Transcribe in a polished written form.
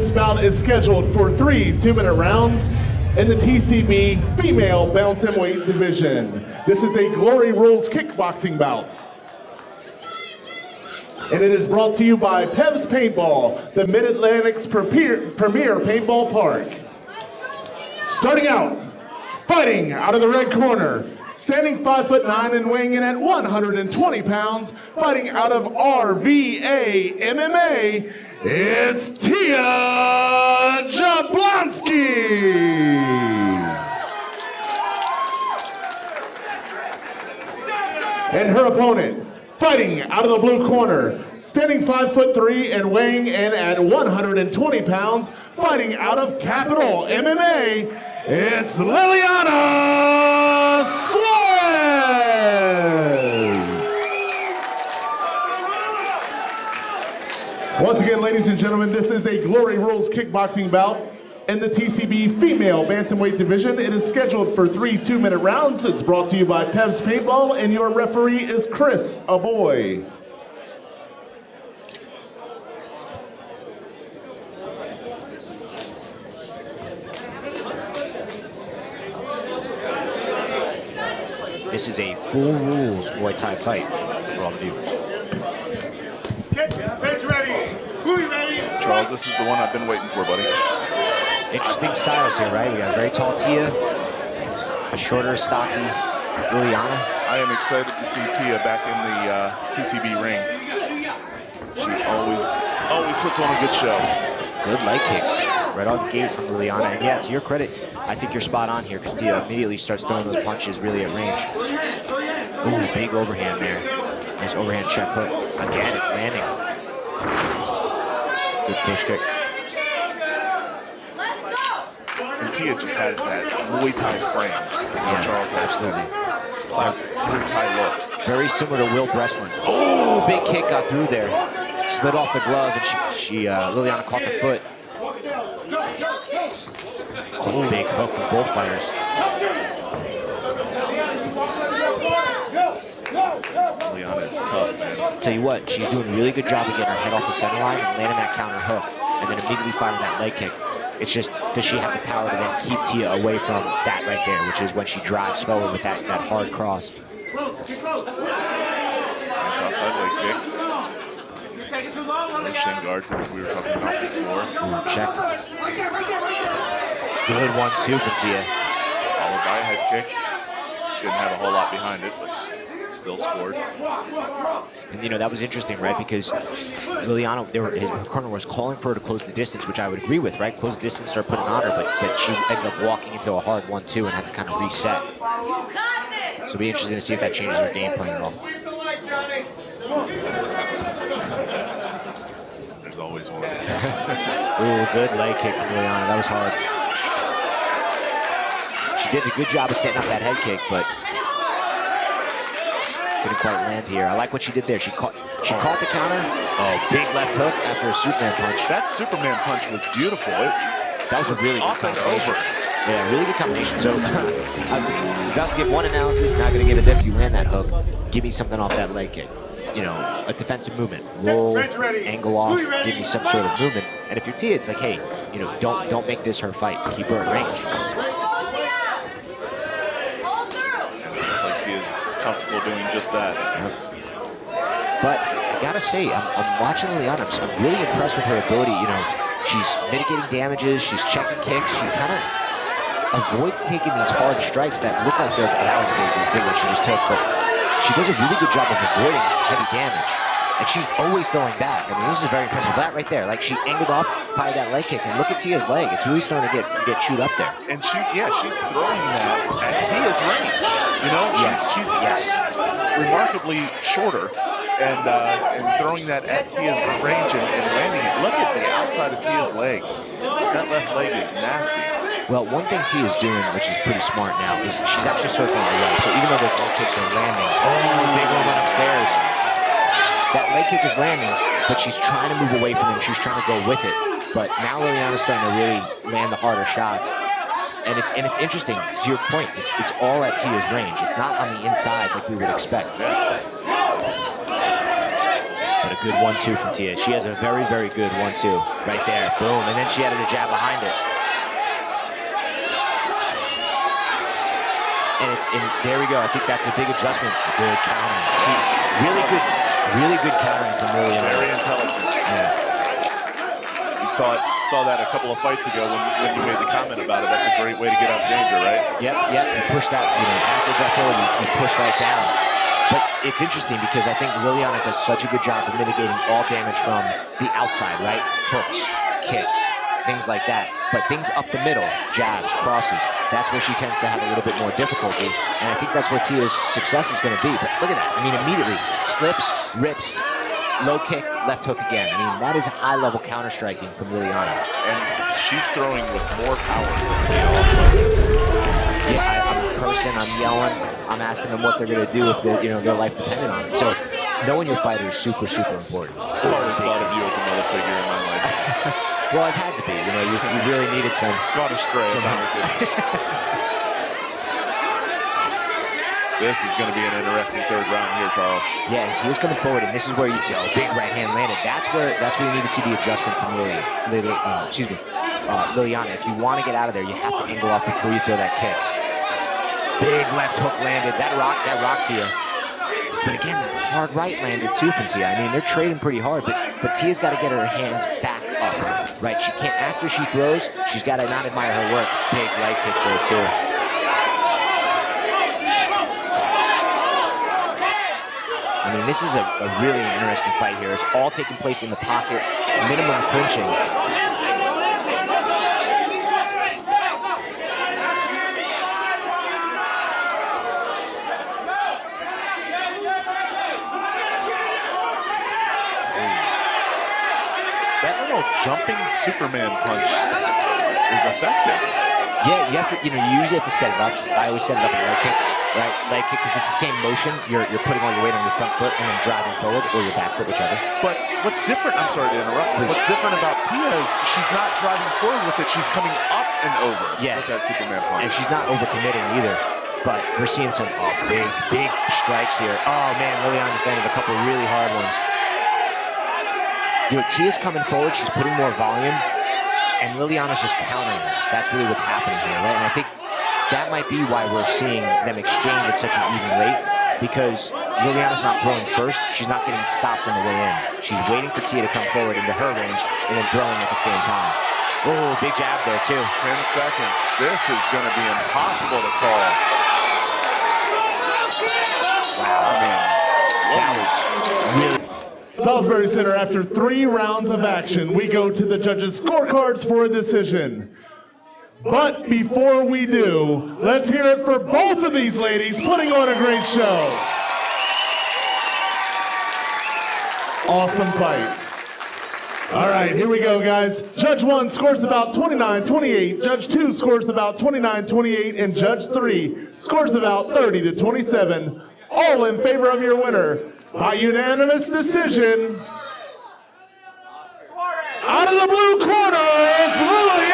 this bout is scheduled for 3 2-minute rounds in the TCB female Bantamweight division. This is a Glory Rules kickboxing bout. And it is brought to you by Pev's Paintball, the Mid-Atlantic's premier paintball park. Starting out, fighting out of the red corner, standing 5'9" and weighing in at 120 pounds, fighting out of RVA MMA, it's Tia Jablonsky. And her opponent, fighting out of the blue corner, standing 5'3" and weighing in at 120 pounds, fighting out of Capital MMA, it's Liliana Suarez. Once again, ladies and gentlemen, this is a Glory Rules kickboxing bout in the TCB female Bantamweight division. It is scheduled for 3 2-minute rounds. It's brought to you by Pev's Paintball, and your referee is Chris Aboy. This is a full rules Muay Thai fight for all the viewers. Bench ready. Who you ready? Charles, this is the one I've been waiting for, buddy. Interesting styles here, right? We got a very tall Tia, a shorter, stocky Liliana. I am excited to see Tia back in the TCB ring. She always puts on a good show. Good leg kicks right off the gate from Liliana. And yeah, to your credit, I think you're spot on here because Tia immediately starts throwing those punches really at range. Ooh, big overhand there. Nice overhand check hook. Again, it's landing. Good push kick. And Tia just has that Muay Thai frame. Yeah, Charles, absolutely. Class Muay Thai look. Very similar to Will Breslin. Oh, big kick got through there. Slid off the glove, and Liliana caught the foot. Oh, big hook from both fighters. Liliana is tough, man. Tell you what, she's doing a really good job of getting her head off the center line and landing that counter hook, and then immediately firing that leg kick. It's just, does she have the power to then keep Tia away from that right there, which is when she drives forward with that hard cross. Nice outside leg kick. The shin guards that we were talking about before. Ooh, check. Good one, too, from Tia. Followed by a head kick. Didn't have a whole lot behind it, but still scored. And you know, that was interesting, right? Because Liliana, his corner was calling for her to close the distance, which I would agree with, right? Close the distance, start putting on her, but she ended up walking into a hard 1-2 and had to kind of reset. So it'll be interesting to see if that changes her game plan at all. There's always one. Ooh, good leg kick from Liliana. That was hard. She did a good job of setting up that head kick, but didn't quite land here. I like what she did there. She caught the counter. Oh, big left hook after a Superman punch. That Superman punch was beautiful. That was a really good combination. Yeah, really good combination. So I was about to give one analysis, now going to give it if you land that hook. Give me something off that leg kick. You know, a defensive movement. Roll, angle off, give me some sort of movement. And if you're Tia, it's like, hey, you know, don't make this her fight. Keep her at range. Comfortable doing just that. Yep. But I gotta say, I'm watching Liliana. I'm really impressed with her ability. You know, she's mitigating damages, she's checking kicks, she kind of avoids taking these hard strikes that look like they're, that was a big one she just took, but she does a really good job of avoiding heavy damage. And she's always throwing back. I mean, this is very impressive. That right there, like she angled off by that leg kick, and look at Tia's leg. It's really starting to get chewed up there. And she's throwing that at Tia's range. You know, she's remarkably shorter, and throwing that at Tia's range and landing it. Look at the outside of Tia's leg. That left leg is nasty. Well, one thing Tia's doing, which is pretty smart now, is she's actually circling away. So even though those leg kicks are landing, big one went upstairs. That leg kick is landing, but she's trying to move away from him. She's trying to go with it. But now Liliana's starting to really land the harder shots. And it's interesting, to your point, it's all at Tia's range. It's not on the inside like we would expect. But a good 1-2 from Tia. She has a very, very good 1-2 right there. Boom. And then she added a jab behind it. And there we go. I think that's a big adjustment. Good countering. See, really good countering from Liliana. Very intelligent. Yeah. You saw that a couple of fights ago when you made the comment about it. That's a great way to get out of danger, right? Yep. You push that, after that forward, you push right down. But it's interesting because I think Liliana does such a good job of mitigating all damage from the outside, right? Hooks, kicks, things like that. But things up the middle, jabs, crosses, that's where she tends to have a little bit more difficulty. And I think that's where Tia's success is going to be. But look at that. I mean, immediately, slips, rips, low kick, left hook again. I mean, that is high-level counter-striking from Liliana. And she's throwing with more power than they all. Yeah, I'm cursing, I'm yelling, I'm asking them what they're going to do if their life depended on it. So knowing your fighter is super, super important. I've always thought of you as a mother figure in my life. Well, I've had to be. You really needed some. Gone astray. This is going to be an interesting third round here, Charles. Yeah, and Tia's coming forward, and this is where big right hand landed. That's where you need to see the adjustment from Liliana. If you want to get out of there, you have to angle off before you throw that kick. Big left hook landed. That rocked Tia. But again, that hard right landed too from Tia. I mean, they're trading pretty hard, but Tia's got to get her hands back up, right? She can't, after she throws, she's got to not admire her work. Big right kick there too. I mean, this is a really interesting fight here. It's all taking place in the pocket, minimum clinching. Jumping Superman punch is effective. Yeah, you usually have to set it up. I always set it up with leg kicks, right? Leg kick, because it's the same motion. You're putting all your weight on your front foot and then driving forward, or your back foot, whichever. But what's different, I'm sorry to interrupt, what's different about Tia is she's not driving forward with it, she's coming up and over with that Superman punch. And she's not overcommitting either. But we're seeing some big strikes here. Oh man, Liliana's landed a couple really hard ones. Tia's coming forward, she's putting more volume, and Liliana's just countering her. That's really what's happening here, right? And I think that might be why we're seeing them exchange at such an even rate, because Liliana's not throwing first, she's not getting stopped on the way in. She's waiting for Tia to come forward into her range, and then throwing at the same time. Oh, big jab there, too. 10 seconds. This is going to be impossible to call. Wow. I mean, that was really... Salisbury Center, after 3 rounds of action, we go to the judges' scorecards for a decision. But before we do, let's hear it for both of these ladies putting on a great show. Awesome fight. All right, here we go, guys. Judge 1 scores about 29-28. Judge 2 scores about 29-28. And Judge 3 scores about 30-27. All in favor of your winner. By unanimous decision, out of the blue corner, it's Liliana